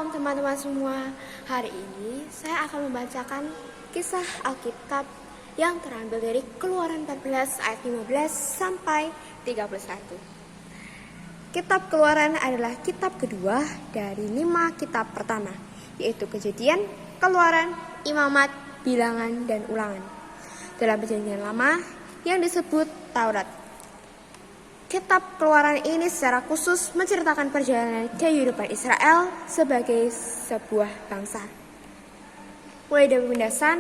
Shalom teman-teman semua. Hari ini saya akan membacakan kisah Alkitab yang terambil dari Keluaran 14 ayat 15 sampai 31. Kitab Keluaran adalah kitab kedua dari 5 kitab pertama, yaitu Kejadian, Keluaran, Imamat, Bilangan, dan Ulangan. Dalam Perjanjian Lama yang disebut Taurat. Kitab Keluaran ini secara khusus menceritakan perjalanan kehidupan Israel sebagai sebuah bangsa. Mulai dari penindasan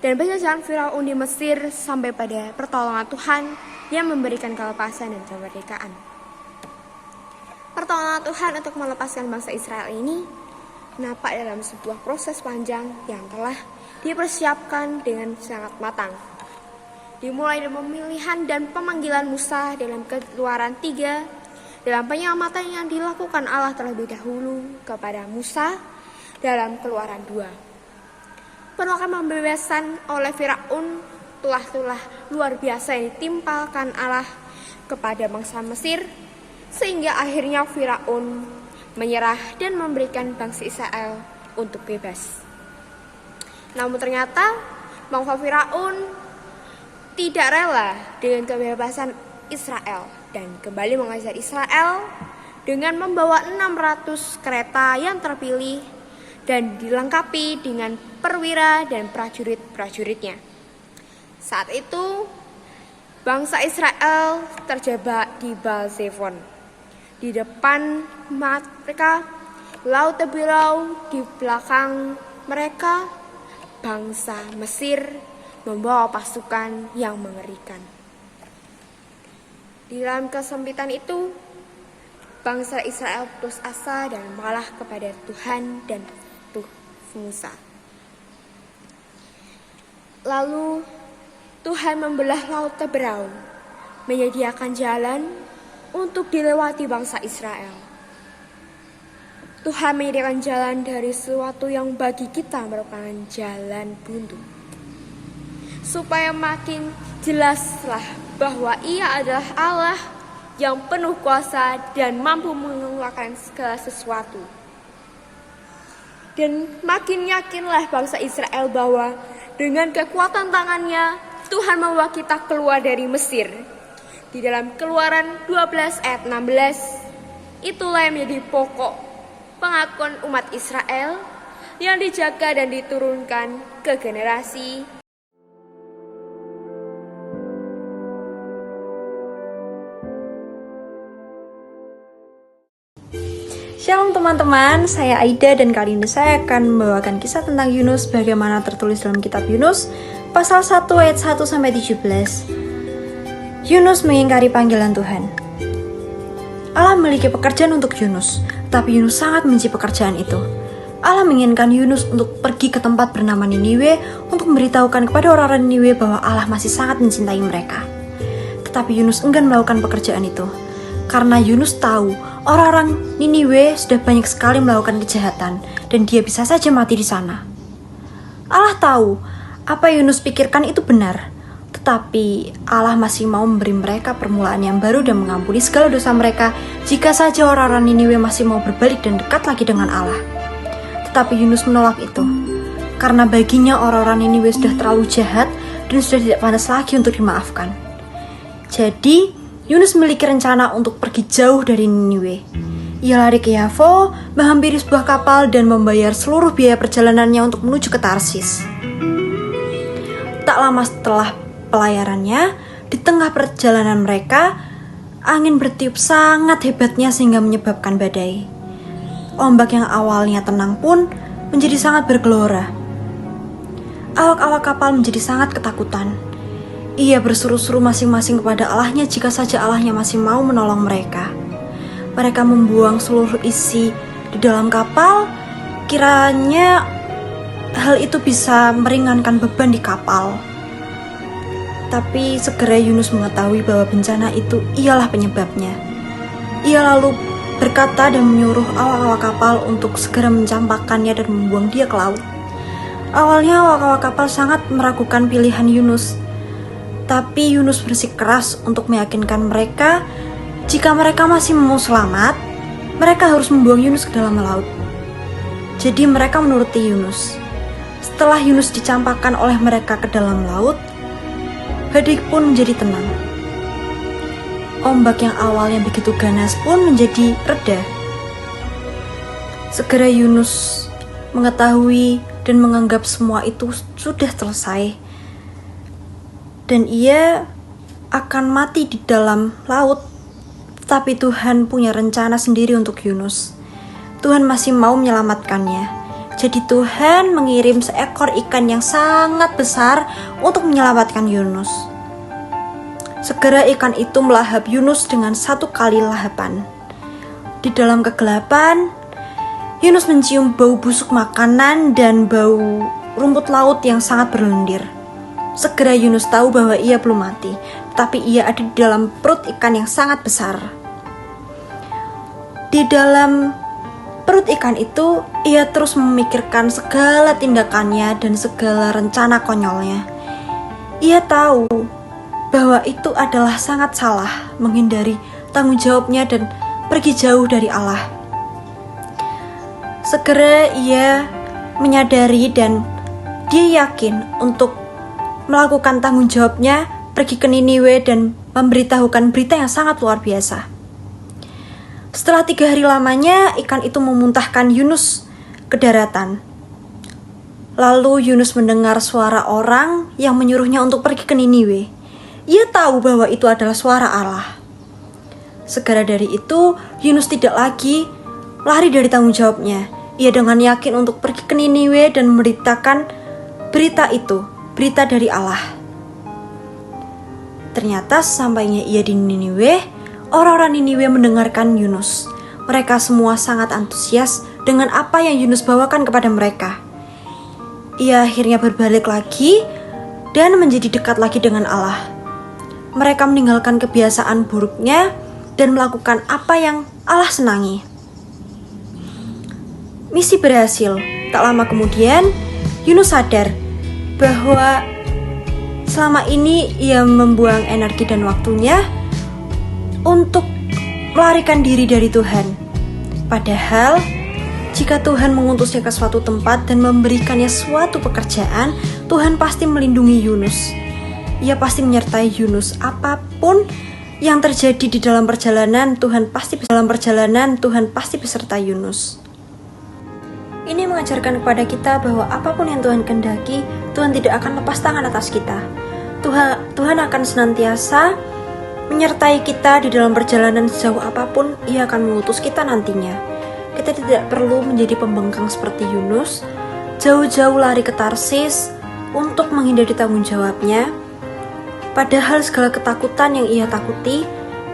dan penjajahan Firaun di Mesir sampai pada pertolongan Tuhan yang memberikan kelepasan dan kemerdekaan. Pertolongan Tuhan untuk melepaskan bangsa Israel ini nampak dalam sebuah proses panjang yang telah dipersiapkan dengan sangat matang. Dimulai dari pemilihan dan pemanggilan Musa dalam Keluaran 3, dalam penyelamatan yang dilakukan Allah terlebih dahulu kepada Musa dalam Keluaran 2. Penolakan pembebasan oleh Firaun, tulah-tulah luar biasa yang ditimpalkan Allah kepada bangsa Mesir, sehingga akhirnya Firaun menyerah dan memberikan bangsa Israel untuk bebas. Namun ternyata bangsa Firaun tidak rela dengan kebebasan Israel dan kembali mengajar Israel dengan membawa 600 kereta yang terpilih dan dilengkapi dengan perwira dan prajurit-prajuritnya. Saat itu bangsa Israel terjebak di Baal-Zefon. Di depan mereka Laut Teberau, di belakang mereka bangsa Mesir membawa pasukan yang mengerikan. Di dalam kesempitan itu, bangsa Israel putus asa dan mengalah kepada Tuhan dan Musa. Lalu Tuhan membelah Laut Teberau, menyediakan jalan untuk dilewati bangsa Israel. Tuhan menyediakan jalan dari sesuatu yang bagi kita merupakan jalan buntu, supaya makin jelaslah bahwa Ia adalah Allah yang penuh kuasa dan mampu mengeluarkan segala sesuatu. Dan makin yakinlah bangsa Israel bahwa dengan kekuatan tangannya Tuhan membawa kita keluar dari Mesir. Di dalam Keluaran 12 ayat 16, itulah yang menjadi pokok pengakuan umat Israel yang dijaga dan diturunkan ke generasi. Shalom teman-teman, saya Aida dan kali ini saya akan membawakan kisah tentang Yunus bagaimana tertulis dalam kitab Yunus pasal 1 ayat 1 sampai 17. Yunus mengingkari panggilan Tuhan. Allah memiliki pekerjaan untuk Yunus, tapi Yunus sangat membenci pekerjaan itu. Allah menginginkan Yunus untuk pergi ke tempat bernama Niniwe untuk memberitahukan kepada orang-orang Niniwe bahwa Allah masih sangat mencintai mereka. Tetapi Yunus enggan melakukan pekerjaan itu, karena Yunus tahu orang-orang Niniwe sudah banyak sekali melakukan kejahatan dan dia bisa saja mati di sana. Allah tahu apa Yunus pikirkan itu benar, tetapi Allah masih mau memberi mereka permulaan yang baru dan mengampuni segala dosa mereka jika saja orang-orang Niniwe masih mau berbalik dan dekat lagi dengan Allah. Tetapi Yunus menolak itu, karena baginya orang-orang Niniwe sudah terlalu jahat dan sudah tidak pantas lagi untuk dimaafkan. Jadi Yunus memiliki rencana untuk pergi jauh dari Niniwe. Ia lari ke Yafo, menghampiri sebuah kapal dan membayar seluruh biaya perjalanannya untuk menuju ke Tarsis. Tak lama setelah pelayarannya, di tengah perjalanan mereka, angin bertiup sangat hebatnya sehingga menyebabkan badai. Ombak yang awalnya tenang pun menjadi sangat bergelora. Awak-awak kapal menjadi sangat ketakutan. Ia berseru-seru masing-masing kepada Allahnya jika saja Allahnya masih mau menolong mereka. Mereka membuang seluruh isi di dalam kapal, kiranya hal itu bisa meringankan beban di kapal. Tapi segera Yunus mengetahui bahwa bencana itu ialah penyebabnya. Ia lalu berkata dan menyuruh awak-awak kapal untuk segera mencampakkannya dan membuang dia ke laut. Awalnya awak-awak kapal sangat meragukan pilihan Yunus, tapi Yunus bersikeras untuk meyakinkan mereka jika mereka masih mau selamat, mereka harus membuang Yunus ke dalam laut. Jadi mereka menuruti Yunus. Setelah Yunus dicampakkan oleh mereka ke dalam laut, badai pun menjadi tenang. Ombak yang awalnya begitu ganas pun menjadi reda. Segera Yunus mengetahui dan menganggap semua itu sudah selesai. Dan ia akan mati di dalam laut. Tetapi Tuhan punya rencana sendiri untuk Yunus. Tuhan masih mau menyelamatkannya. Jadi Tuhan mengirim seekor ikan yang sangat besar untuk menyelamatkan Yunus. Segera ikan itu melahap Yunus dengan satu kali lahapan. Di dalam kegelapan, Yunus mencium bau busuk makanan dan bau rumput laut yang sangat berlendir. Segera Yunus tahu bahwa ia belum mati, tetapi ia ada di dalam perut ikan yang sangat besar. Di dalam perut ikan itu, ia terus memikirkan segala tindakannya dan segala rencana konyolnya. Ia tahu bahwa itu adalah sangat salah, menghindari tanggung jawabnya dan pergi jauh dari Allah. Segera ia menyadari dan dia yakin untuk melakukan tanggung jawabnya, pergi ke Niniwe dan memberitahukan berita yang sangat luar biasa. Setelah 3 hari lamanya, ikan itu memuntahkan Yunus ke daratan. Lalu Yunus mendengar suara orang yang menyuruhnya untuk pergi ke Niniwe. Ia tahu bahwa itu adalah suara Allah. Segera dari itu, Yunus tidak lagi lari dari tanggung jawabnya. Ia dengan yakin untuk pergi ke Niniwe dan memberitakan berita itu, berita dari Allah. Ternyata sampainya ia di Niniwe, orang-orang Niniwe mendengarkan Yunus. Mereka semua sangat antusias dengan apa yang Yunus bawakan kepada mereka. Ia akhirnya berbalik lagi dan menjadi dekat lagi dengan Allah. Mereka meninggalkan kebiasaan buruknya dan melakukan apa yang Allah senangi. Misi berhasil. Tak lama kemudian, Yunus sadar bahwa selama ini ia membuang energi dan waktunya untuk melarikan diri dari Tuhan. Padahal, jika Tuhan mengutusnya ke suatu tempat dan memberikannya suatu pekerjaan, Tuhan pasti melindungi Yunus. Ia pasti menyertai Yunus. Apapun yang terjadi di dalam perjalanan, Tuhan pasti beserta Yunus. Ini mengajarkan kepada kita bahwa apapun yang Tuhan kehendaki, Tuhan tidak akan lepas tangan atas kita. Tuhan akan senantiasa menyertai kita di dalam perjalanan sejauh apapun Ia akan mengutus kita nantinya. Kita tidak perlu menjadi pembengkang seperti Yunus, jauh-jauh lari ke Tarsis untuk menghindari tanggung jawabnya. Padahal segala ketakutan yang ia takuti,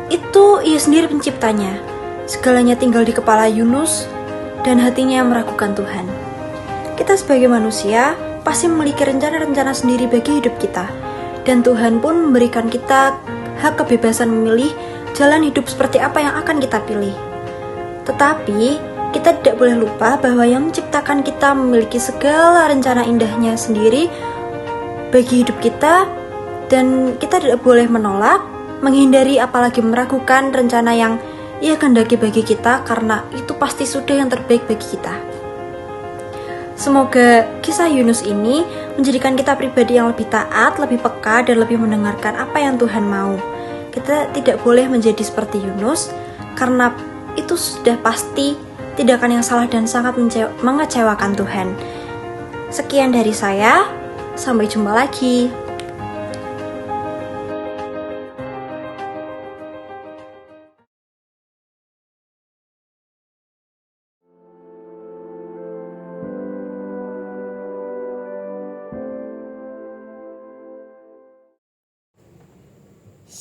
itu ia sendiri penciptanya. Segalanya tinggal di kepala Yunus dan hatinya meragukan Tuhan. Kita sebagai manusia pasti memiliki rencana-rencana sendiri bagi hidup kita. Dan Tuhan pun memberikan kita hak kebebasan memilih jalan hidup seperti apa yang akan kita pilih. Tetapi, kita tidak boleh lupa bahwa yang menciptakan kita memiliki segala rencana indahnya sendiri bagi hidup kita, dan kita tidak boleh menolak, menghindari apalagi meragukan rencana yang Ia kehendaki bagi kita, karena itu pasti sudah yang terbaik bagi kita. Semoga kisah Yunus ini menjadikan kita pribadi yang lebih taat, lebih peka, dan lebih mendengarkan apa yang Tuhan mau. Kita tidak boleh menjadi seperti Yunus, karena itu sudah pasti tindakan yang salah dan sangat mengecewakan Tuhan. Sekian dari saya, sampai jumpa lagi.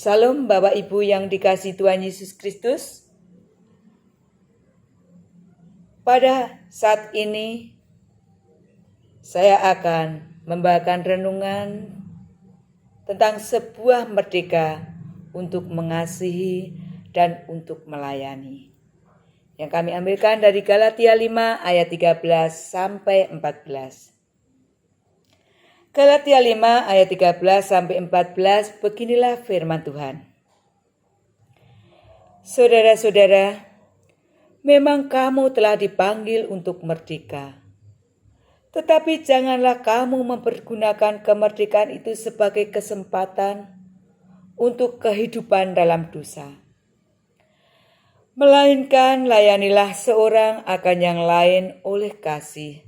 Salam Bapak Ibu yang dikasihi Tuhan Yesus Kristus. Pada saat ini saya akan membawakan renungan tentang sebuah merdeka untuk mengasihi dan untuk melayani. Yang kami ambilkan dari Galatia 5 ayat 13 sampai 14. Galatia 5 ayat 13 sampai 14, beginilah firman Tuhan. Saudara-saudara, Memang kamu telah dipanggil untuk merdeka. Tetapi janganlah kamu mempergunakan kemerdekaan itu sebagai kesempatan untuk kehidupan dalam dosa. Melainkan layanilah seorang akan yang lain oleh kasih.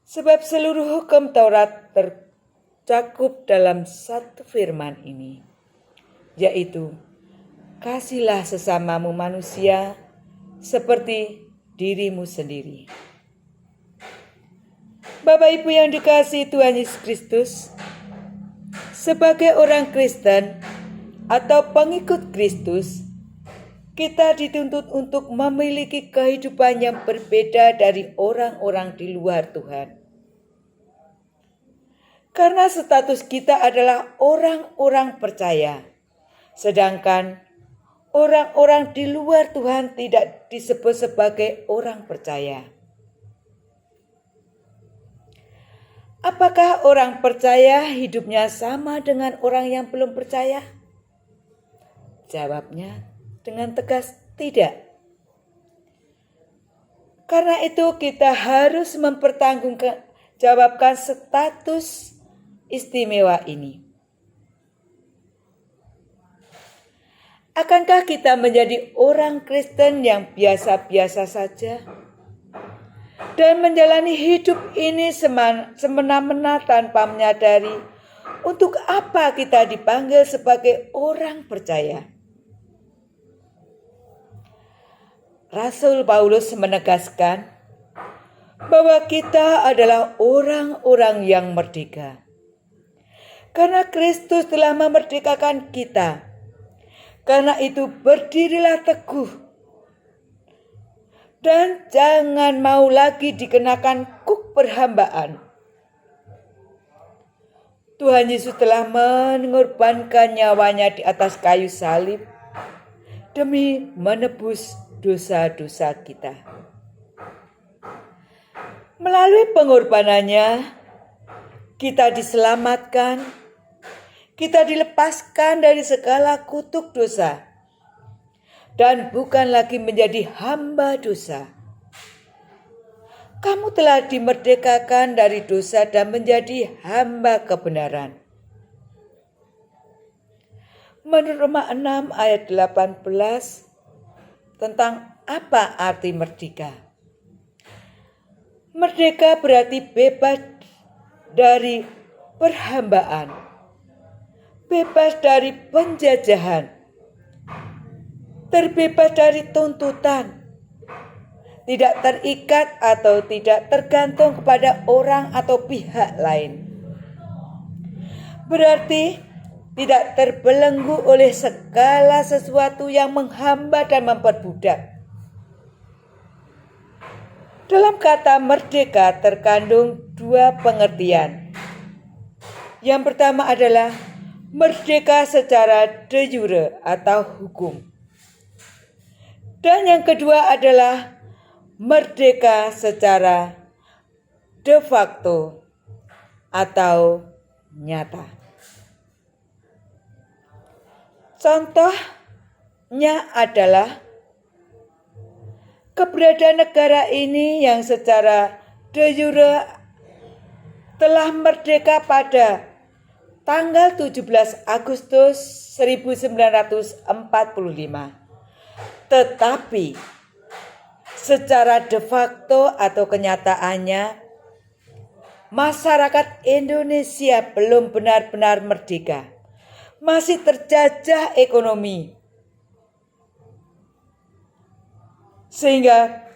Sebab seluruh hukum Taurat tercakup dalam satu firman ini, yaitu kasihilah sesamamu manusia seperti dirimu sendiri. Bapak Ibu yang dikasihi Tuhan Yesus Kristus, sebagai orang Kristen atau pengikut Kristus, kita dituntut untuk memiliki kehidupan yang berbeda dari orang-orang di luar Tuhan. Karena status kita adalah orang-orang percaya, sedangkan orang-orang di luar Tuhan tidak disebut sebagai orang percaya. Apakah orang percaya hidupnya sama dengan orang yang belum percaya? Jawabnya dengan tegas tidak. Karena itu kita harus mempertanggungjawabkan status istimewa ini. Akankah kita menjadi orang Kristen yang biasa-biasa saja dan menjalani hidup ini semena-mena tanpa menyadari untuk apa kita dipanggil sebagai orang percaya? Rasul Paulus menegaskan bahwa kita adalah orang-orang yang merdeka. Karena Kristus telah memerdekakan kita. Karena itu berdirilah teguh. Dan jangan mau lagi dikenakan kuk perhambaan. Tuhan Yesus telah mengorbankan nyawanya di atas kayu salib demi menebus dosa-dosa kita. Melalui pengorbanannya, kita diselamatkan, kita dilepaskan dari segala kutuk dosa, dan bukan lagi menjadi hamba dosa. Kamu telah dimerdekakan dari dosa dan menjadi hamba kebenaran. Menurut Roma 6 ayat 18 tentang apa arti merdeka. Merdeka berarti bebas dari perhambaan, bebas dari penjajahan, terbebas dari tuntutan, tidak terikat atau tidak tergantung kepada orang atau pihak lain. Berarti tidak terbelenggu oleh segala sesuatu yang menghamba dan memperbudak. Dalam kata merdeka terkandung dua pengertian. Yang pertama adalah merdeka secara de jure atau hukum. Dan yang kedua adalah merdeka secara de facto atau nyata. Contohnya adalah keberadaan negara ini yang secara de jure telah merdeka pada tanggal 17 Agustus 1945. Tetapi secara de facto atau kenyataannya, masyarakat Indonesia belum benar-benar merdeka. Masih terjajah ekonomi. Sehingga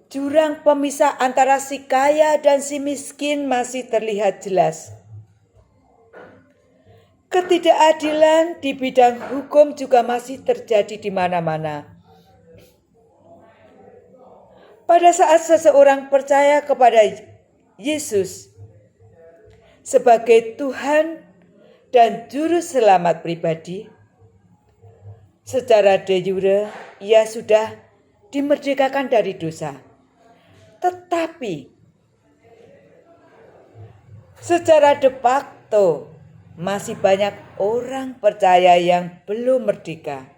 jurang pemisah antara si kaya dan si miskin masih terlihat jelas. Ketidakadilan di bidang hukum juga masih terjadi di mana-mana. Pada saat seseorang percaya kepada Yesus sebagai Tuhan dan juru selamat pribadi, secara de jure ia sudah dimerdekakan dari dosa. Tetapi secara de facto masih banyak orang percaya yang belum merdeka.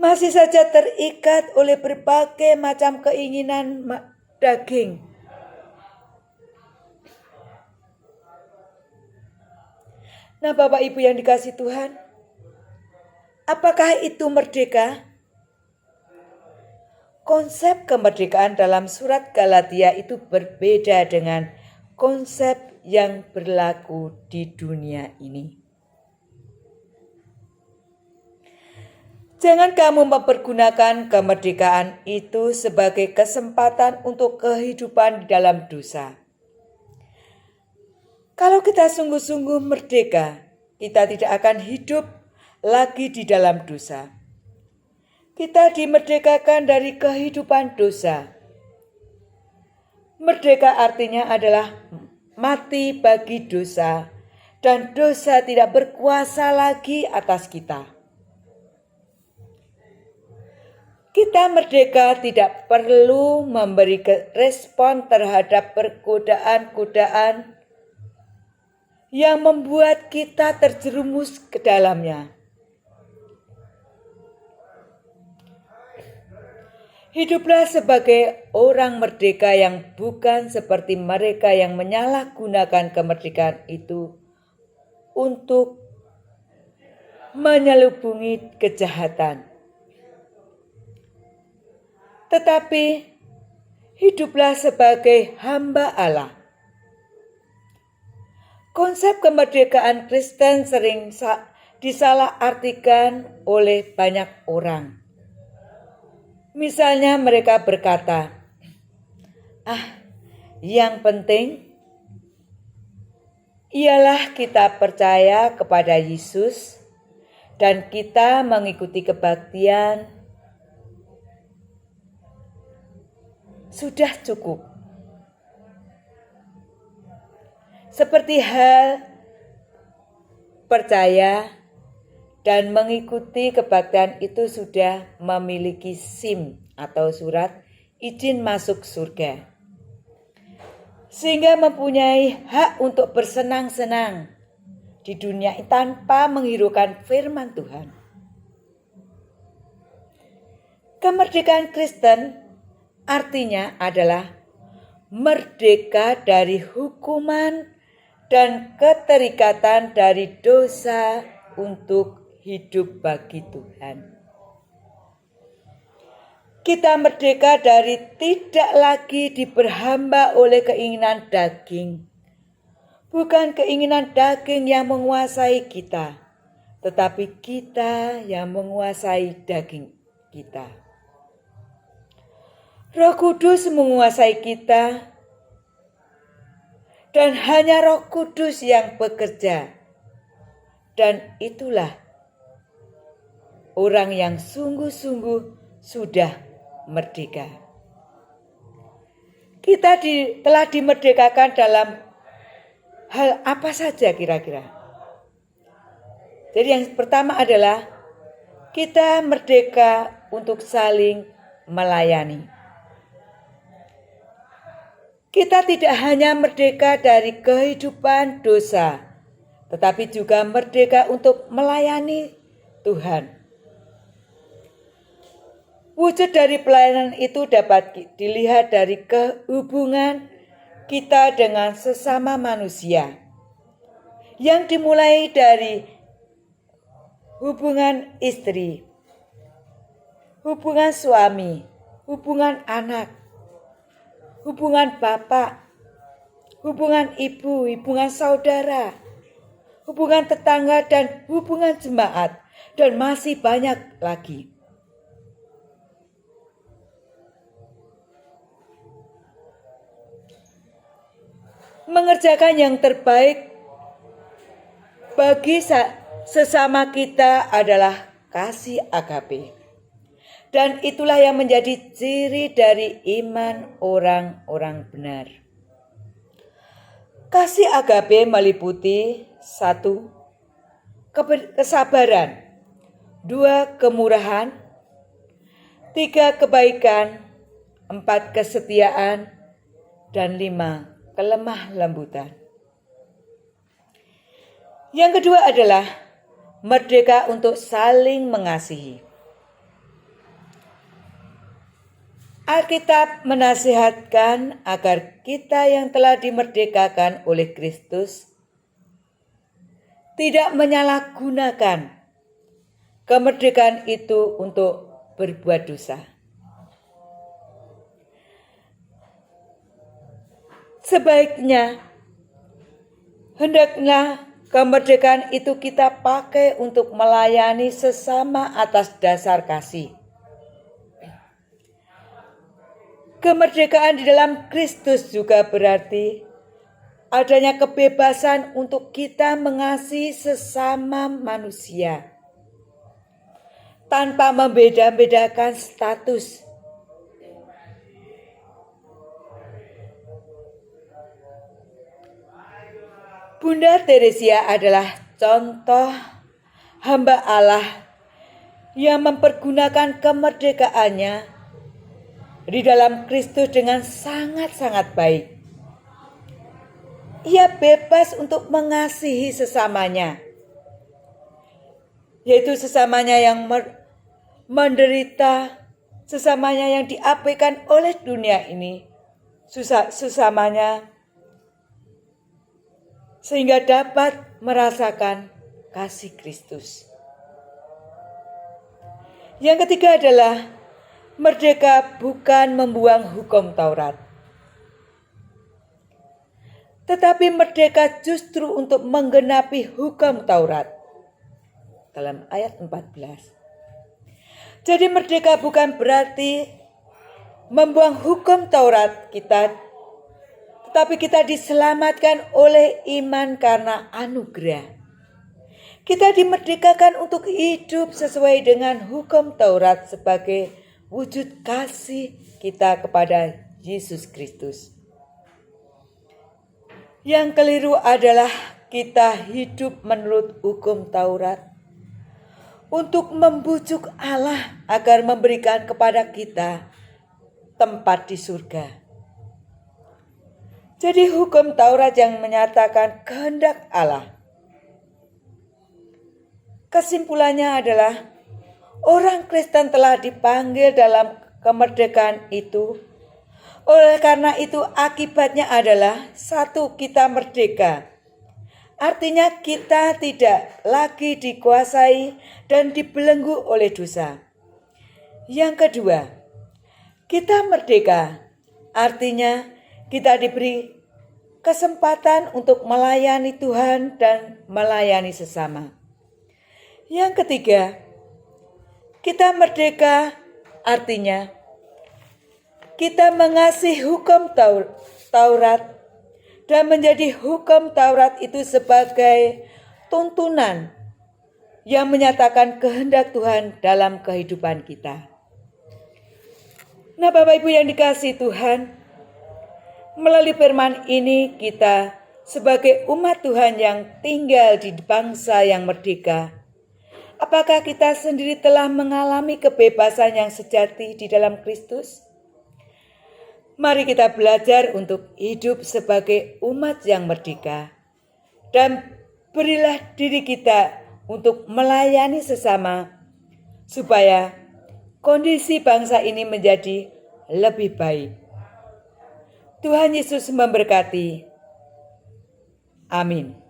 masih saja terikat oleh berbagai macam keinginan daging. Nah, Bapak Ibu yang dikasihi Tuhan, apakah itu merdeka? Konsep kemerdekaan dalam surat Galatia itu berbeda dengan konsep yang berlaku di dunia ini. Jangan kamu mempergunakan kemerdekaan itu sebagai kesempatan untuk kehidupan di dalam dosa. Kalau kita sungguh-sungguh merdeka, kita tidak akan hidup lagi di dalam dosa. Kita dimerdekakan dari kehidupan dosa. Merdeka artinya adalah mati bagi dosa, dan dosa tidak berkuasa lagi atas kita. Kita merdeka tidak perlu memberi respon terhadap pergodaan-godaan yang membuat kita terjerumus ke dalamnya. Hiduplah sebagai orang merdeka yang bukan seperti mereka yang menyalahgunakan kemerdekaan itu untuk menyelubungi kejahatan. Tetapi hiduplah sebagai hamba Allah. Konsep kemerdekaan Kristen sering disalahartikan oleh banyak orang. Misalnya mereka berkata, yang penting ialah kita percaya kepada Yesus dan kita mengikuti kebaktian. Sudah cukup. Seperti hal percaya dan mengikuti kebaktian itu sudah memiliki SIM atau surat izin masuk surga. Sehingga mempunyai hak untuk bersenang-senang di dunia tanpa menghiraukan firman Tuhan. Kemerdekaan Kristen artinya adalah merdeka dari hukuman dan keterikatan dari dosa untuk hidup bagi Tuhan. Kita merdeka dari tidak lagi diperhamba oleh keinginan daging. Bukan keinginan daging yang menguasai kita, tetapi kita yang menguasai daging kita. Roh Kudus menguasai kita, dan hanya Roh Kudus yang bekerja. Dan itulah orang yang sungguh-sungguh sudah merdeka. Kita telah dimerdekakan dalam hal apa saja kira-kira? Jadi yang pertama adalah kita merdeka untuk saling melayani. Kita tidak hanya merdeka dari kehidupan dosa, tetapi juga merdeka untuk melayani Tuhan. Wujud dari pelayanan itu dapat dilihat dari kehubungan kita dengan sesama manusia, yang dimulai dari hubungan istri, hubungan suami, hubungan anak, hubungan bapak, hubungan ibu, hubungan saudara, hubungan tetangga, dan hubungan jemaat, dan masih banyak lagi. Mengerjakan yang terbaik bagi sesama kita adalah kasih agape. Dan itulah yang menjadi ciri dari iman orang-orang benar. Kasih agape meliputi 1. Kesabaran, 2. Kemurahan, 3. Kebaikan, 4. Kesetiaan, dan 5. Kelemah lembutan. Yang kedua adalah merdeka untuk saling mengasihi. Alkitab menasihatkan agar kita yang telah dimerdekakan oleh Kristus tidak menyalahgunakan kemerdekaan itu untuk berbuat dosa. Sebaiknya, hendaklah kemerdekaan itu kita pakai untuk melayani sesama atas dasar kasih. Kemerdekaan di dalam Kristus juga berarti adanya kebebasan untuk kita mengasihi sesama manusia tanpa membeda-bedakan status. Bunda Teresia adalah contoh hamba Allah yang mempergunakan kemerdekaannya di dalam Kristus dengan sangat-sangat baik. Ia bebas untuk mengasihi sesamanya, yaitu sesamanya yang menderita, sesamanya yang diabaikan oleh dunia ini, sesamanya sehingga dapat merasakan kasih Kristus. Yang ketiga adalah merdeka bukan membuang hukum Taurat, tetapi merdeka justru untuk menggenapi hukum Taurat. Dalam ayat 14. Jadi merdeka bukan berarti membuang hukum Taurat kita, tetapi kita diselamatkan oleh iman karena anugerah. Kita dimerdekakan untuk hidup sesuai dengan hukum Taurat sebagai wujud kasih kita kepada Yesus Kristus. Yang keliru adalah kita hidup menurut hukum Taurat untuk membujuk Allah agar memberikan kepada kita tempat di surga. Jadi hukum Taurat yang menyatakan kehendak Allah. Kesimpulannya adalah orang Kristen telah dipanggil dalam kemerdekaan itu. Oleh karena itu akibatnya adalah satu, kita merdeka. Artinya kita tidak lagi dikuasai dan dibelenggu oleh dosa. Yang kedua, kita merdeka. Artinya kita diberi kesempatan untuk melayani Tuhan dan melayani sesama. Yang ketiga, kita merdeka artinya kita mengasihi hukum Taurat dan menjadi hukum Taurat itu sebagai tuntunan yang menyatakan kehendak Tuhan dalam kehidupan kita. Nah, Bapak Ibu yang dikasihi Tuhan, melalui firman ini kita sebagai umat Tuhan yang tinggal di bangsa yang merdeka, apakah kita sendiri telah mengalami kebebasan yang sejati di dalam Kristus? Mari kita belajar untuk hidup sebagai umat yang merdeka dan berilah diri kita untuk melayani sesama supaya kondisi bangsa ini menjadi lebih baik. Tuhan Yesus memberkati. Amin.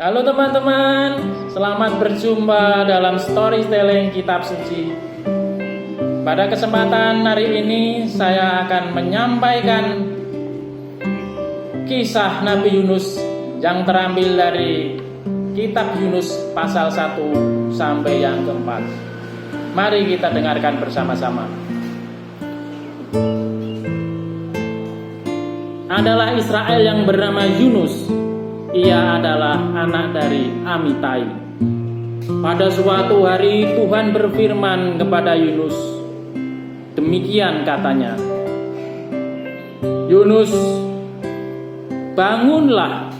Halo teman-teman, selamat berjumpa dalam storytelling kitab suci. Pada kesempatan hari ini saya akan menyampaikan kisah Nabi Yunus yang terambil dari kitab Yunus pasal 1 sampai yang keempat. Mari kita dengarkan bersama-sama. Adalah Israel yang bernama Yunus. Ia adalah anak dari Amitai. Pada suatu hari Tuhan berfirman kepada Yunus. Demikian katanya. Yunus, bangunlah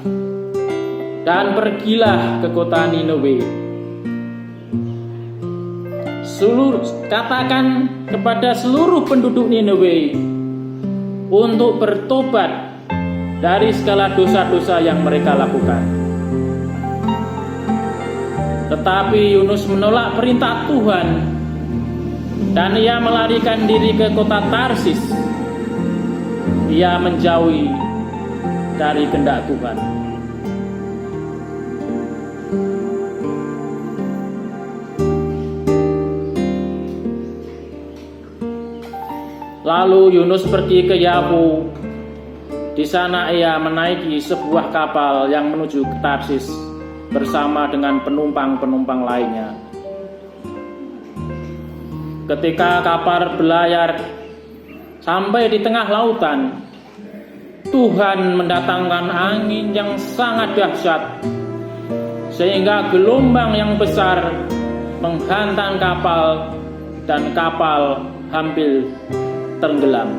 dan pergilah ke kota Niniwe. Katakan kepada seluruh penduduk Niniwe untuk bertobat dari segala dosa-dosa yang mereka lakukan. Tetapi Yunus menolak perintah Tuhan dan ia melarikan diri ke kota Tarsis. Ia menjauhi dari kehendak Tuhan. Lalu Yunus pergi ke Yapu. Di sana ia menaiki sebuah kapal yang menuju ke Tarsis bersama dengan penumpang-penumpang lainnya. Ketika kapal berlayar sampai di tengah lautan, Tuhan mendatangkan angin yang sangat dahsyat sehingga gelombang yang besar menghantam kapal dan kapal hampir tenggelam.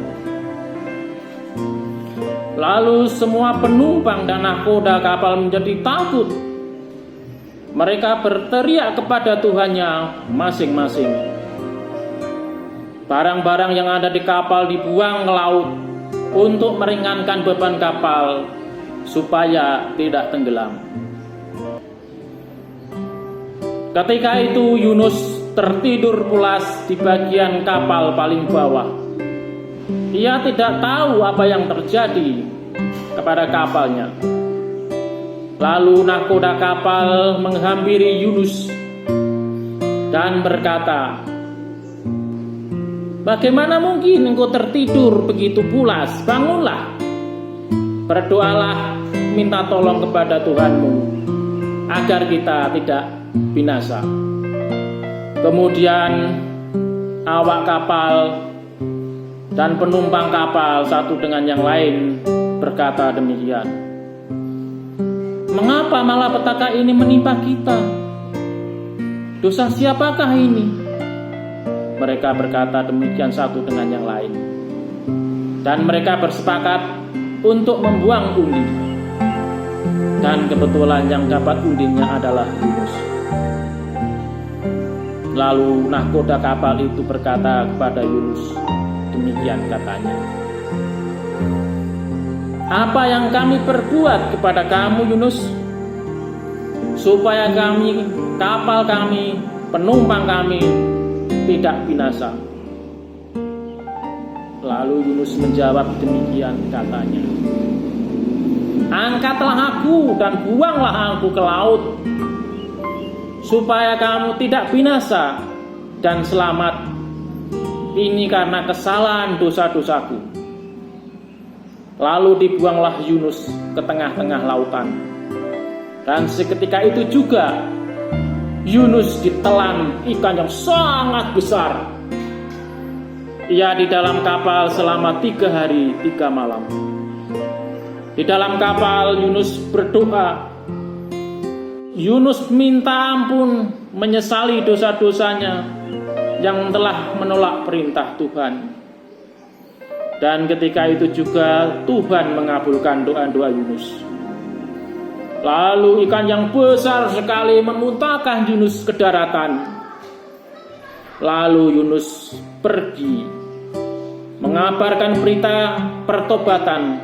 Lalu semua penumpang dan nahkoda kapal menjadi takut. Mereka berteriak kepada Tuhannya masing-masing. Barang-barang yang ada di kapal dibuang ke laut untuk meringankan beban kapal supaya tidak tenggelam. Ketika itu Yunus tertidur pulas di bagian kapal paling bawah. Ia tidak tahu apa yang terjadi kepada kapalnya. Lalu nahkoda kapal menghampiri Yunus dan berkata, "Bagaimana mungkin engkau tertidur begitu pulas? Bangunlah, berdoalah, minta tolong kepada Tuhanmu agar kita tidak binasa." Kemudian awak kapal dan penumpang kapal satu dengan yang lain berkata demikian, "Mengapa malapetaka ini menimpa kita? Dosa siapakah ini?" Mereka berkata demikian satu dengan yang lain. Dan mereka bersepakat untuk membuang undi. Dan kebetulan yang dapat undinya adalah Yunus. Lalu nahkoda kapal itu berkata kepada Yunus, demikian katanya, "Apa yang kami perbuat kepada kamu, Yunus, supaya kami, kapal kami, penumpang kami tidak binasa?" Lalu Yunus menjawab demikian katanya, "Angkatlah aku dan buanglah aku ke laut, supaya kamu tidak binasa dan selamat. Ini karena kesalahan dosa-dosaku." Lalu dibuanglah Yunus ke tengah-tengah lautan. Dan seketika itu juga Yunus ditelan ikan yang sangat besar. Ia di dalam kapal selama 3 hari 3 malam. Di dalam kapal Yunus berdoa. Yunus minta ampun, menyesali dosa-dosanya yang telah menolak perintah Tuhan. Dan ketika itu juga Tuhan mengabulkan doa-doa Yunus. Lalu ikan yang besar sekali memuntahkan Yunus ke daratan. Lalu Yunus pergi mengabarkan berita pertobatan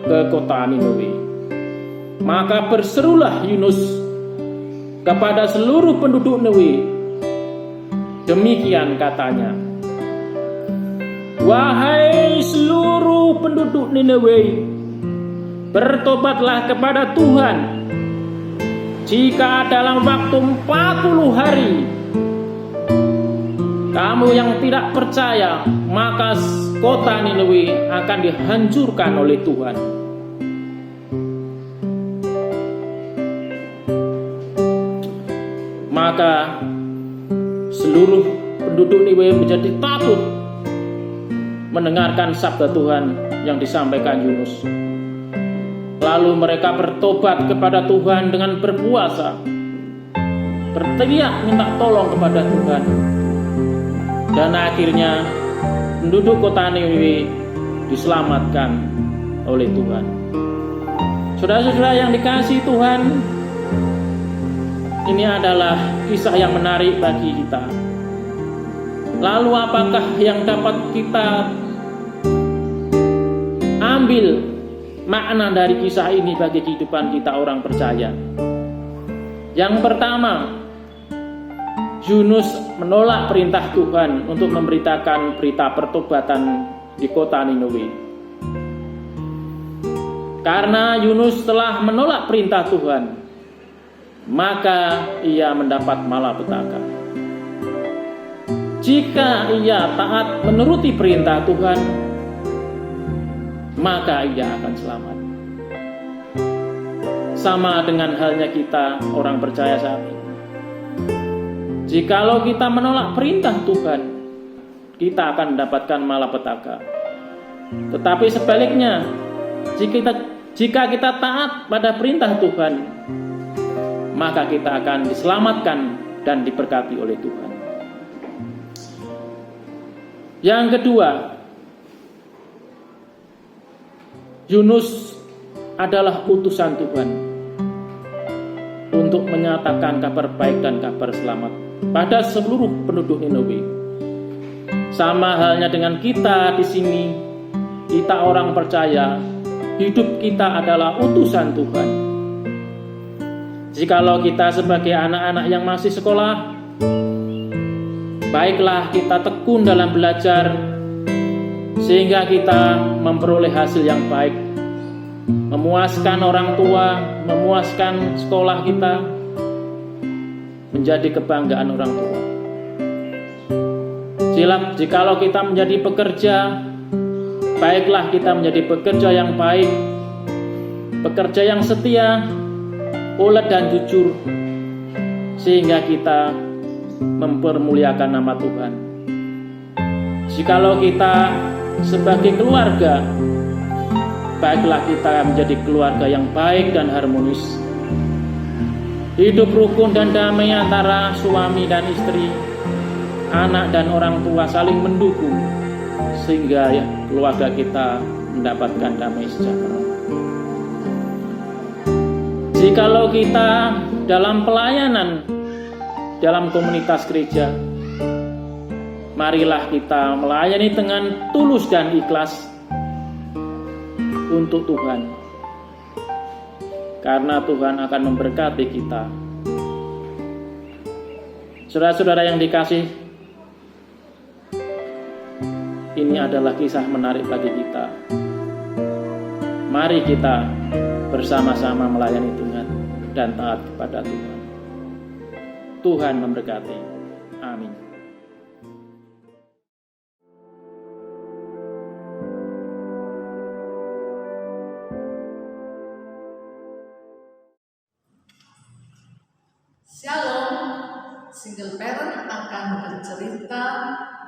ke kota Niniwe. Maka berserulah Yunus kepada seluruh penduduk Niniwe. Demikian katanya, "Wahai seluruh penduduk Niniwe, bertobatlah kepada Tuhan. Jika dalam waktu 40 hari kamu yang tidak percaya, maka kota Niniwe akan dihancurkan oleh Tuhan." Maka seluruh penduduk Niniwe menjadi takut mendengarkan sabda Tuhan yang disampaikan Yunus. Lalu mereka bertobat kepada Tuhan dengan berpuasa, berteriak minta tolong kepada Tuhan. Dan akhirnya penduduk kota Niniwe diselamatkan oleh Tuhan. Saudara-saudara yang dikasihi Tuhan, ini adalah kisah yang menarik bagi kita. Lalu apakah yang dapat kita ambil makna dari kisah ini bagi kehidupan kita orang percaya. Yang pertama, Yunus menolak perintah Tuhan untuk memberitakan berita pertobatan di kota Niniwe. Karena Yunus telah menolak perintah Tuhan, maka ia mendapat malapetaka. Jika ia taat menuruti perintah Tuhan, maka ia akan selamat. Sama dengan halnya kita orang percaya saat ini. Jikalau kita menolak perintah Tuhan, kita akan mendapatkan malapetaka. Tetapi sebaliknya, jika kita taat pada perintah Tuhan, maka kita akan diselamatkan dan diberkati oleh Tuhan. Yang kedua, Yunus adalah utusan Tuhan untuk menyatakan kabar baik dan kabar selamat pada seluruh penduduk Niniwe. Sama halnya dengan kita di sini, kita orang percaya, hidup kita adalah utusan Tuhan. Jikalau kita sebagai anak-anak yang masih sekolah, baiklah kita tekun dalam belajar sehingga kita memperoleh hasil yang baik, memuaskan orang tua, memuaskan sekolah kita, menjadi kebanggaan orang tua. Jikalau kita menjadi pekerja, baiklah kita menjadi pekerja yang baik, pekerja yang setia, ulet dan jujur, sehingga kita mempermuliakan nama Tuhan. Jikalau kita sebagai keluarga, baiklah kita menjadi keluarga yang baik dan harmonis, hidup rukun dan damai antara suami dan istri, anak dan orang tua saling mendukung, sehingga keluarga kita mendapatkan damai sejahtera. Jikalau kita dalam pelayanan dalam komunitas gereja, marilah kita melayani dengan tulus dan ikhlas untuk Tuhan, karena Tuhan akan memberkati kita. Saudara-saudara yang dikasih, ini adalah kisah menarik bagi kita. Mari kita bersama-sama melayani Tuhan dan taat kepada Tuhan. Tuhan memberkati. Amin. Shalom, single parent akan bercerita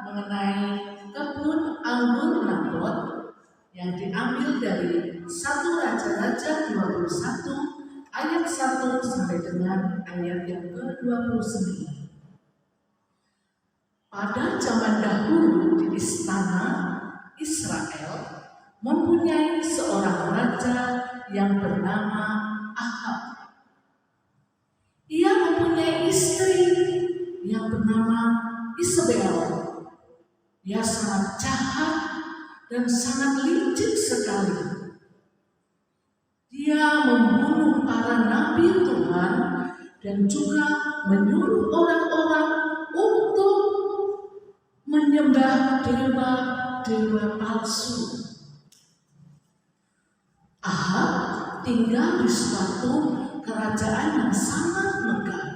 mengenai kebun anggur Nabot yang diambil dari 1 Raja-Raja 21 ayat 1 sampai dengan ayat yang ke-29. Pada zaman dahulu di istana Israel mempunyai seorang raja yang bernama Ahab. Ia mempunyai istri yang bernama Isabel. Dia sangat jahat dan sangat licik sekali. Dia membunuh para nabi Tuhan dan juga menyuruh orang-orang untuk menyembah dewa-dewa palsu. Ahab tinggal di suatu kerajaan yang sangat megah.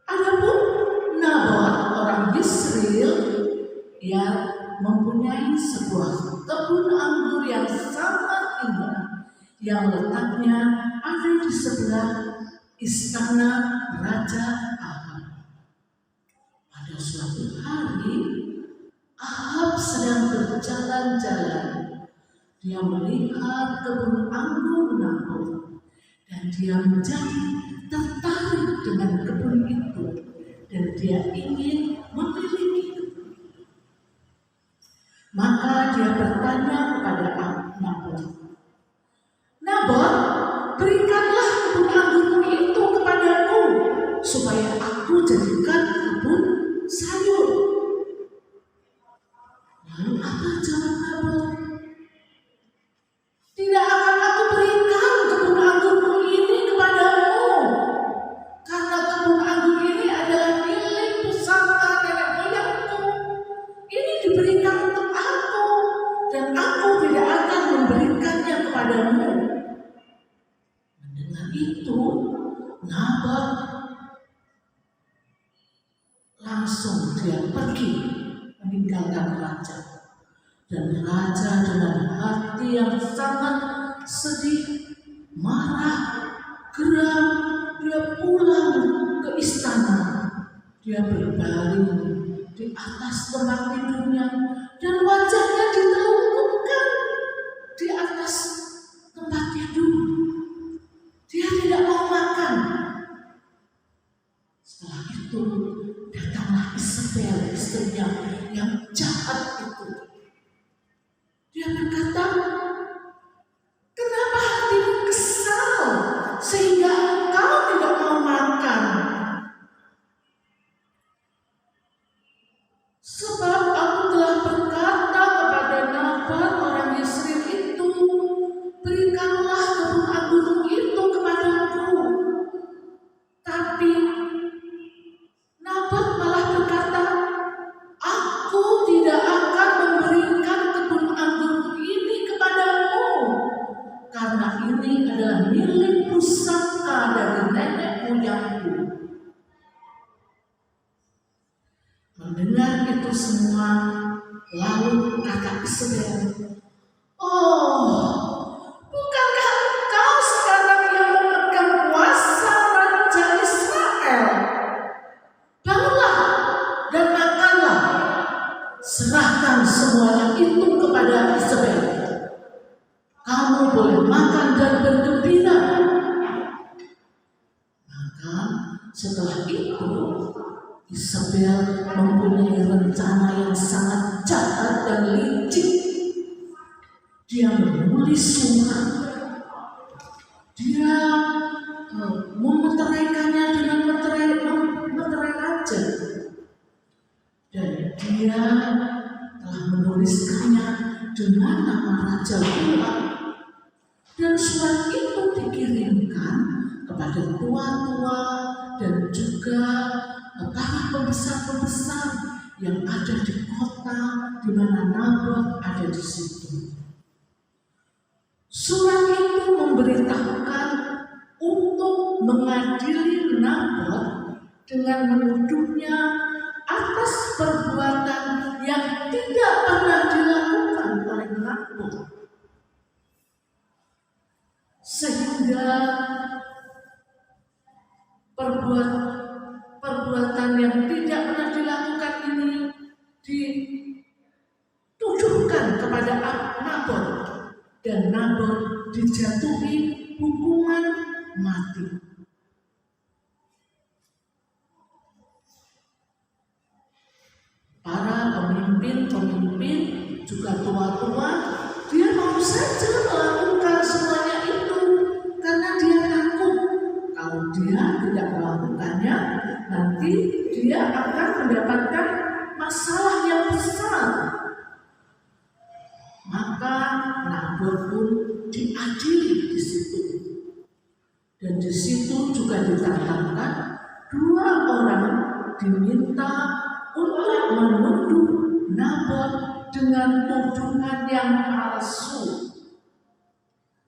Adapun Nabot orang Yisrael yang mempunyai sebuah kebun anggur yang sangat indah yang letaknya ada di sebelah istana Raja Ahab. Pada suatu hari Ahab sedang berjalan-jalan. Dia melihat kebun anggur Nabot dan dia menjadi tertarik dengan kebun itu dan dia ingin memiliki. Maka dia bertanya kepada Nabot, "Nabot, berikanlah kebun anggurmu itu kepadaku supaya aku jadikan kebun sayur." Lalu apa jawab Nabot? itu Nabot langsung dia pergi meninggalkan raja. Dan raja dengan hati yang sangat sedih, marah, geram, dia pulang ke istana. Dia berbaring di atas tempat tidurnya dan wajahnya ditelungkupkan di atas tempat tidur. Dia tidak mau makan. Setelah itu datanglah Isabel, istrinya yang jahat itu. Dia berkata, "Kenapa hatimu kesal sehingga engkau tidak mau makan? Sebab aku telah berkata kepada Nabot orang Yesreel itu, berikanlah kebun anggurmu itu kepadaku. Tapi Nabot malah berkata, aku tidak akan memberikan kebun anggurmu ini kepadamu, karena ini adalah milik pusaka dari nenek moyangku." Mendengar itu semua, lalu kata Isabel, "Oh, bukankah engkau sekarang yang memegang kuasa Raja Israel? Bangunlah dan makanlah. Serahkan semuanya itu kepada Isabel. Kamu boleh makan dan bergembira." Maka setelah itu Isabel mempunyai rencana yang sangat jahat dan licik. Dia menulis surat. Dia memeteraikannya dengan meterai raja. Dan dia telah menuliskannya dengan nama raja pula. Dan surat itu dikirimkan kepada tua-tua dan juga para pembesar-pembesar yang ada di kota di mana Nabot ada di situ. Surat itu memberitahukan untuk mengadili Nabot dengan menuduhnya atas perbuatan yang tidak pernah dilakukan oleh Nabot. Sehingga perbuatan yang tidak pernah dilakukan ini ditujukan kepada Nabot, dan Nabot dijatuhi hukuman mati. Para pemimpin juga tua-tua, dia mau saja melakukan semuanya itu karena dia takut kalau dia tidak melakukannya, nanti dia akan mendapatkan masalah yang besar. Maka Nabot pun diadili di situ. Dan di situ juga ditantangkan 2 orang diminta untuk menuduh Nabot dengan tuduhan yang palsu,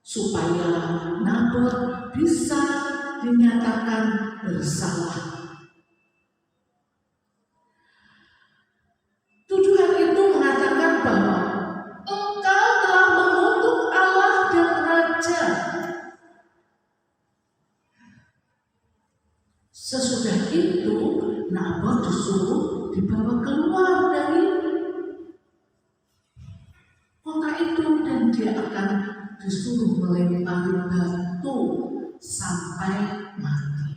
supaya Nabot bisa dinyatakan bersalah. Tuduhan itu mengatakan bahwa engkau telah mengutuk Allah dan Raja. Sesudah itu Nabot disuruh dibawa keluar dari kota itu dan dia akan disuruh melempari batu sampai mati.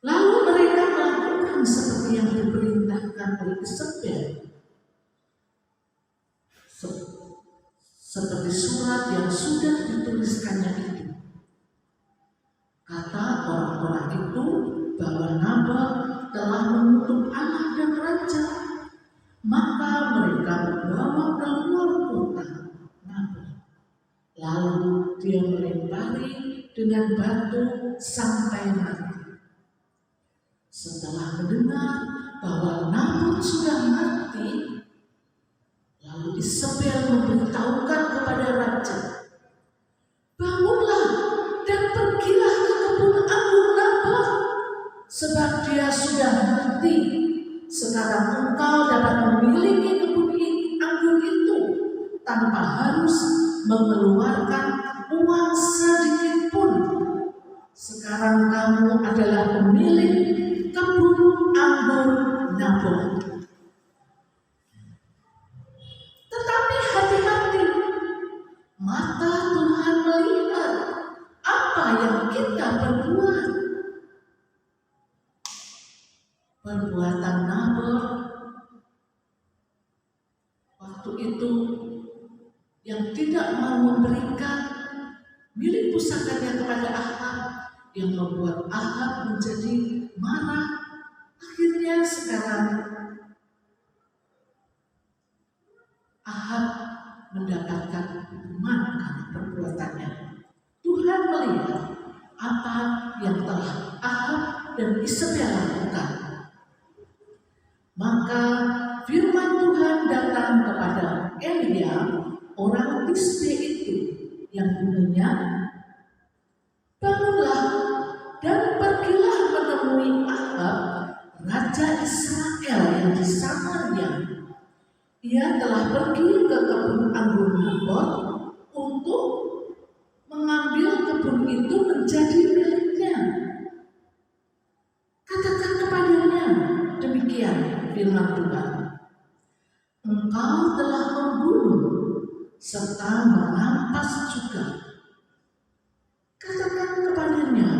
Lalu mereka melakukan seperti yang diperintahkan oleh Isabel, seperti surat yang sudah dituliskannya itu. Kata orang-orang itu bahwa Nabot telah mengutuk Allah dan Raja, maka mereka membawa keluar kota Nabot. Lalu dia melempari dengan batu sampai mati. Setelah mendengar bahwa Nabot sudah mati, lalu Isabel memberitahukan kepada raja, "Bangunlah apa yang kita perbuat? Perbuatan Nabal waktu itu yang tidak mau memberikan milik pusakanya kepada Ahab, yang membuat Ahab menjadi marah. Akhirnya sekarang Ahab mendapatkan hukuman karena perbuatannya. Tuhan melihat apa yang telah Ahab dan Isabel lakukan. Maka firman Tuhan datang kepada Elia, orang Tisbe itu, yang bunyinya, bangunlah dan pergilah menemui Ahab, raja Israel yang di Samaria. Ia telah pergi ke kebun anggur Nabot untuk mengambil kebun itu menjadi miliknya. Katakan kepadanya, demikian firman Tuhan, engkau telah membunuh serta merampas juga. Katakan kepadanya,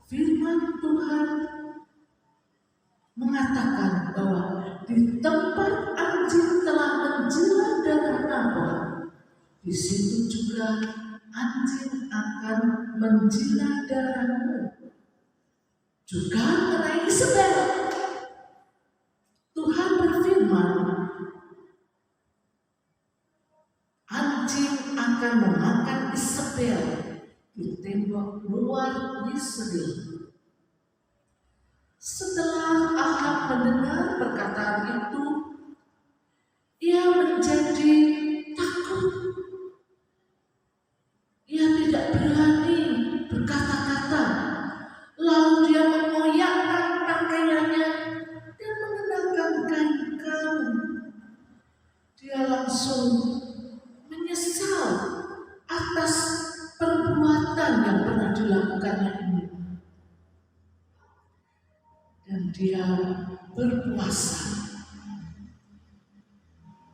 firman Tuhan mengatakan bahwa di tempat anjing telah menjilat darah Nabal, di situ juga anjing akan menjilat darahmu. Juga mengenai Isabel, Tuhan berfirman, anjing akan memakan Isabel di tembok luar Yesreel. Setelah Ahab mendengar perkataan itu, ia menjadi takut. Ia tidak berani berkata-kata. Lalu dia mengoyakkan pakaiannya dan mengenakan kain gaun. Dia langsung menyesal atas perbuatan yang pernah dilakukannya ini. Dan dia berpuasa.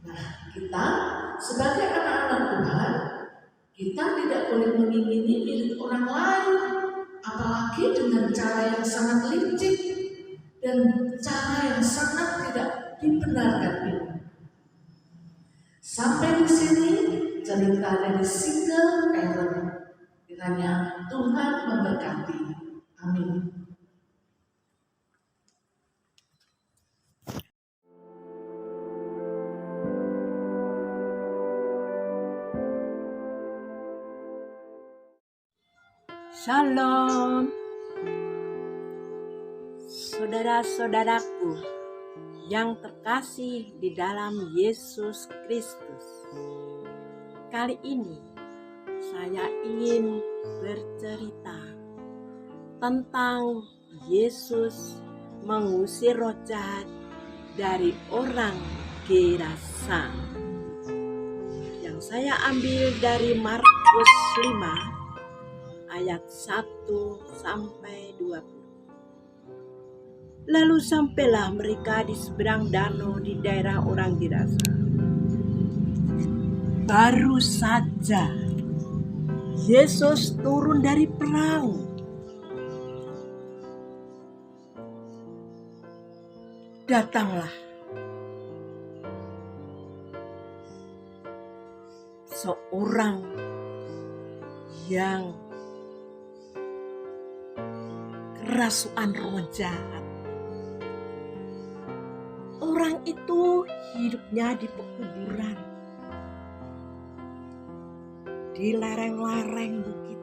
Nah, kita sebagai anak-anak Tuhan, kita tidak boleh mengingini milik orang lain, apalagi dengan cara yang sangat licik dan cara yang sangat tidak dibenarkan ini. Sampai di sini cerita dari single parent. Kiranya Tuhan memberkati. Amin. Shalom, saudara-saudaraku yang terkasih di dalam Yesus Kristus. Kali ini saya ingin bercerita tentang Yesus mengusir roh jahat dari orang Gerasa. Yang saya ambil dari Markus 5 ayat 1 sampai 20. Lalu sampailah mereka di seberang danau di daerah orang Gerasa. Baru saja Yesus turun dari perahu. Datanglah seorang yang kerasukan roh jahat. Orang itu hidupnya di pekuburan, di lereng-lereng bukit.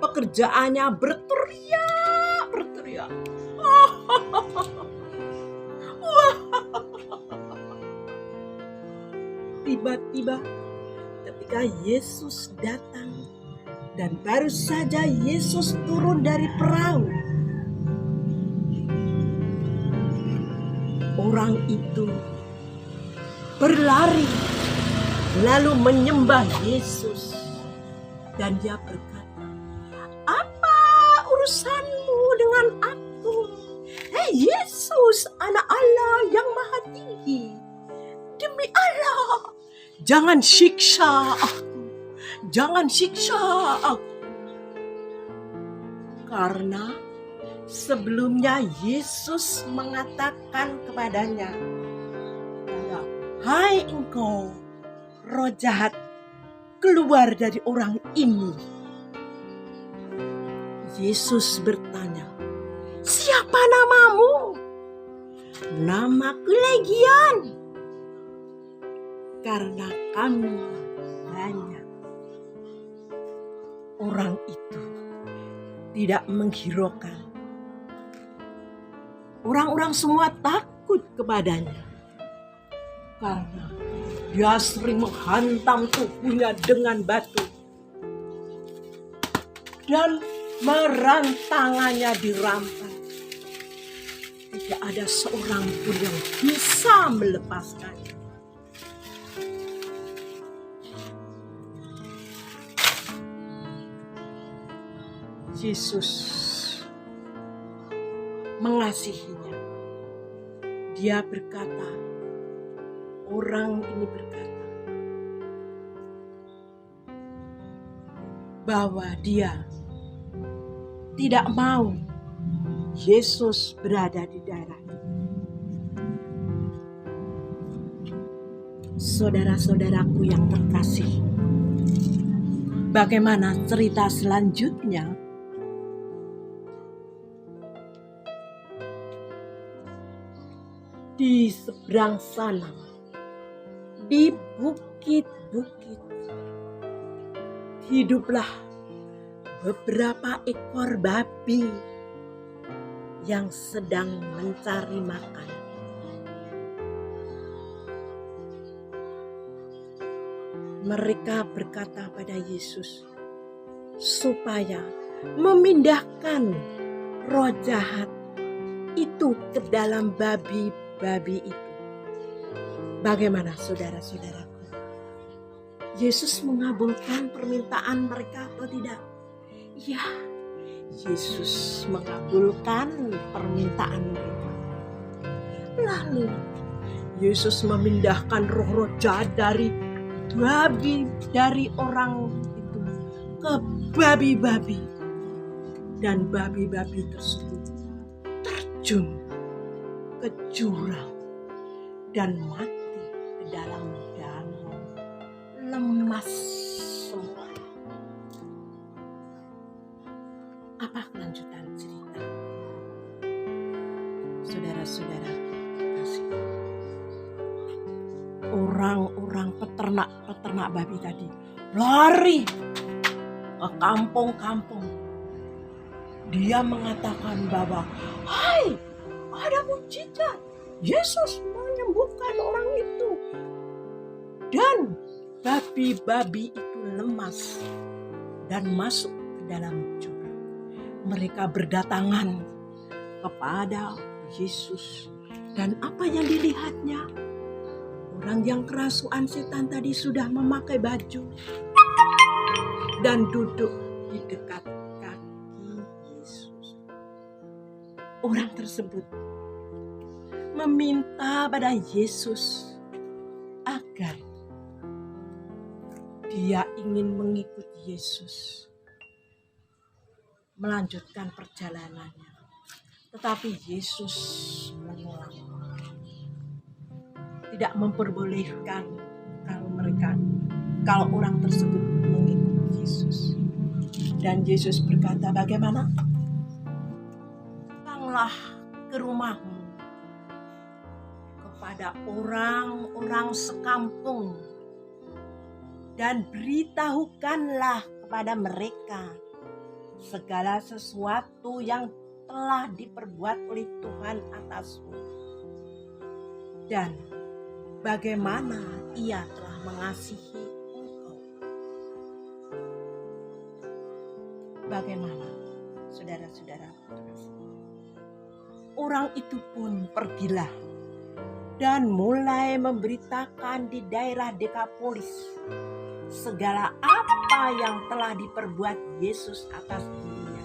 Pekerjaannya berteriak. Tiba-tiba ketika Yesus datang, dan baru saja Yesus turun dari perahu, orang itu berlari lalu menyembah Yesus, dan dia berkata, "Apa urusanmu dengan aku? Hei Yesus, anak Allah yang maha tinggi, demi Allah, jangan siksa aku. Jangan siksa aku." Karena sebelumnya Yesus mengatakan kepadanya, "Hai engkau, roh jahat, keluar dari orang ini." Yesus bertanya, "Siapa namamu?" "Namaku Legion, karena kami banyak." Orang itu tidak menghiraukan. Orang-orang semua takut kepadanya karena dia sering menghantam tubuhnya dengan batu dan merantangannya di rantai. Tidak ada seorang pun yang bisa melepaskannya. Yesus mengasihinya. Dia berkata, orang ini berkata bahwa dia tidak mau Yesus berada di daerah itu. Saudara-saudaraku yang terkasih, bagaimana cerita selanjutnya? Di seberang sana, di bukit-bukit, hiduplah beberapa ekor babi yang sedang mencari makan. Mereka berkata pada Yesus supaya memindahkan roh jahat itu ke dalam babi-babi itu. Bagaimana saudara-saudaraku? Yesus mengabulkan permintaan mereka atau tidak? Ya, Yesus mengabulkan permintaan mereka. Lalu Yesus memindahkan roh-roh jahat dari babi, dari orang itu ke babi-babi. Dan babi-babi tersebut terjun ke jurang dan mati ke dalam danau, lemas semua. Apa kelanjutan cerita? Saudara-saudara kasih, orang-orang peternak babi tadi lari ke kampung-kampung. Dia mengatakan bahwa, "Hai, ada mukjizat. Yesus menyembuhkan orang itu." Dan babi-babi itu lemas dan masuk ke dalam jurang. Mereka berdatangan kepada Yesus. Dan apa yang dilihatnya? Orang yang kerasukan setan tadi sudah memakai baju dan duduk di dekat kaki Yesus. Orang tersebut meminta pada Yesus agar dia ingin mengikuti Yesus melanjutkan perjalanannya. Tetapi Yesus menolak. Tidak memperbolehkan kalau orang tersebut mengikuti Yesus. Dan Yesus berkata, "Bagaimana? Datanglah ke rumahmu kepada orang-orang sekampung dan beritahukanlah kepada mereka segala sesuatu yang telah diperbuat oleh Tuhan atasmu dan bagaimana Ia telah mengasihi engkau." Bagaimana, saudara-saudara? Orang itu pun pergilah dan mulai memberitakan di daerah Dekapolis segala apa yang telah diperbuat Yesus atas dirinya.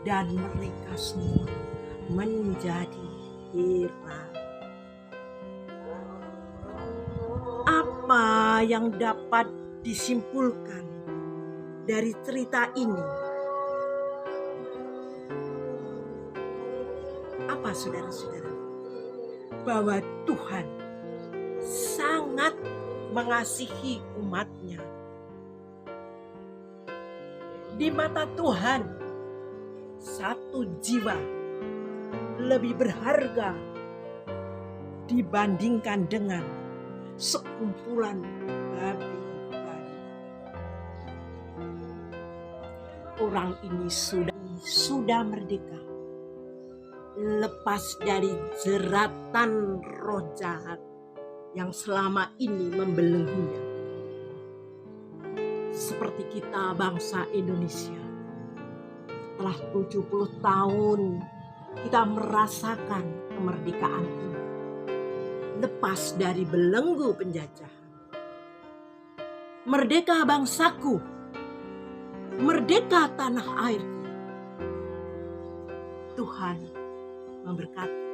Dan mereka semua menjadi heran. Apa yang dapat disimpulkan dari cerita ini? saudara-saudara, bahwa Tuhan sangat mengasihi umatnya. Di mata Tuhan, satu jiwa lebih berharga dibandingkan dengan sekumpulan babi-babi. Orang ini sudah merdeka, lepas dari jeratan roh jahat yang selama ini membelenggunya. Seperti kita bangsa Indonesia, telah 70 tahun kita merasakan kemerdekaan ini, lepas dari belenggu penjajahan. Merdeka bangsaku, merdeka tanah airku. Tuhan memberkati.